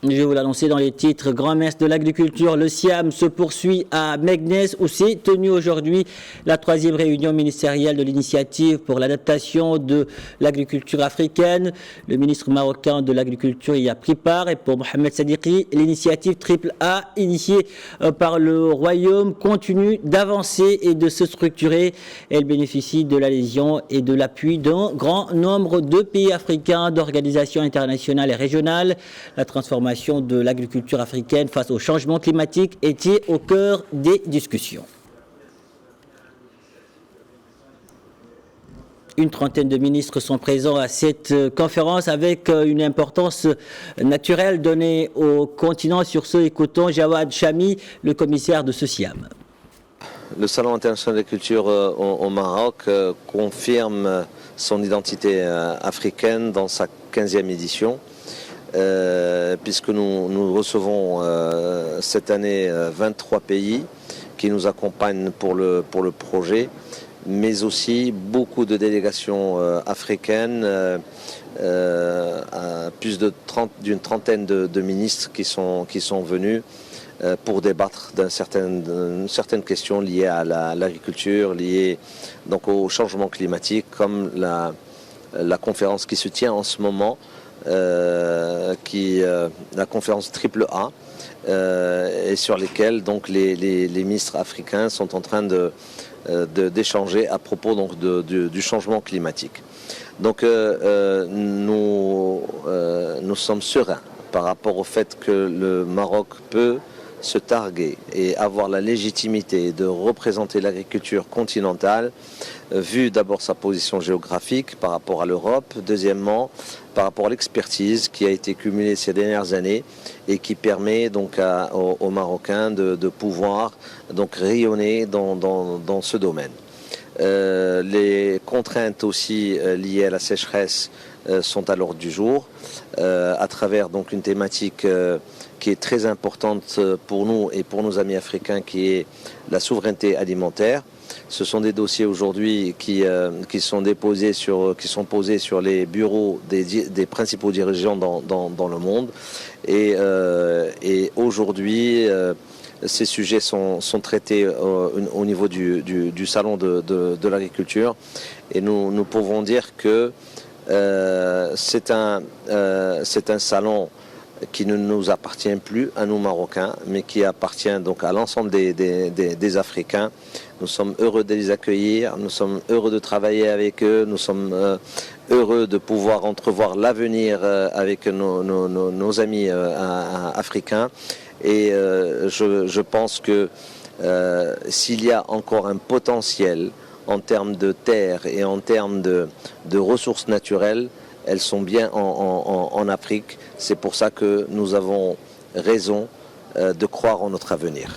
Je vais vous l'annoncer dans les titres. Grand Messe de l'agriculture, le SIAM se poursuit à Meknès où s'est tenue aujourd'hui la 3e réunion ministérielle de l'initiative pour l'adaptation de l'agriculture africaine. Le ministre marocain de l'agriculture y a pris part et pour Mohamed Sadiqi, l'initiative AAA initiée par le Royaume continue d'avancer et de se structurer. Elle bénéficie de l'adhésion et de l'appui d'un grand nombre de pays africains, d'organisations internationales et régionales. La transformation de l'agriculture africaine face au changement climatique était au cœur des discussions. Une trentaine de ministres sont présents à cette conférence avec une importance naturelle donnée au continent. Sur ce, écoutons Jawad Chami, le commissaire de ce SIAM. Le Salon international de la culture au Maroc confirme son identité africaine dans sa 15e édition. Puisque nous recevons cette année 23 pays qui nous accompagnent pour le projet, mais aussi beaucoup de délégations africaines, plus d'une trentaine de ministres qui sont venus pour débattre d'une certaine question liée à l'agriculture, liée donc au changement climatique, comme la conférence qui se tient en ce moment, la conférence AAA, et sur lesquelles donc les ministres africains sont en train d'échanger à propos donc du changement climatique. Donc nous sommes sereins par rapport au fait que le Maroc peut se targuer et avoir la légitimité de représenter l'agriculture continentale, vu d'abord sa position géographique par rapport à l'Europe, deuxièmement par rapport à l'expertise qui a été cumulée ces dernières années et qui permet donc aux Marocains de pouvoir donc rayonner dans ce domaine. Les contraintes aussi liées à la sécheresse sont à l'ordre du jour, à travers donc une thématique qui est très importante pour nous et pour nos amis africains, qui est la souveraineté alimentaire. Ce sont des dossiers aujourd'hui qui sont posés sur les bureaux des principaux dirigeants dans le monde. Et aujourd'hui, ces sujets sont traités au niveau du salon de l'agriculture. Et nous pouvons dire que c'est un salon qui ne nous appartient plus à nous Marocains, mais qui appartient donc à l'ensemble des Africains. Nous sommes heureux de les accueillir, nous sommes heureux de travailler avec eux, nous sommes heureux de pouvoir entrevoir l'avenir avec nos amis africains. Et je pense que s'il y a encore un potentiel en termes de terre et en termes de ressources naturelles, elles sont bien en Afrique. C'est pour ça que nous avons raison de croire en notre avenir.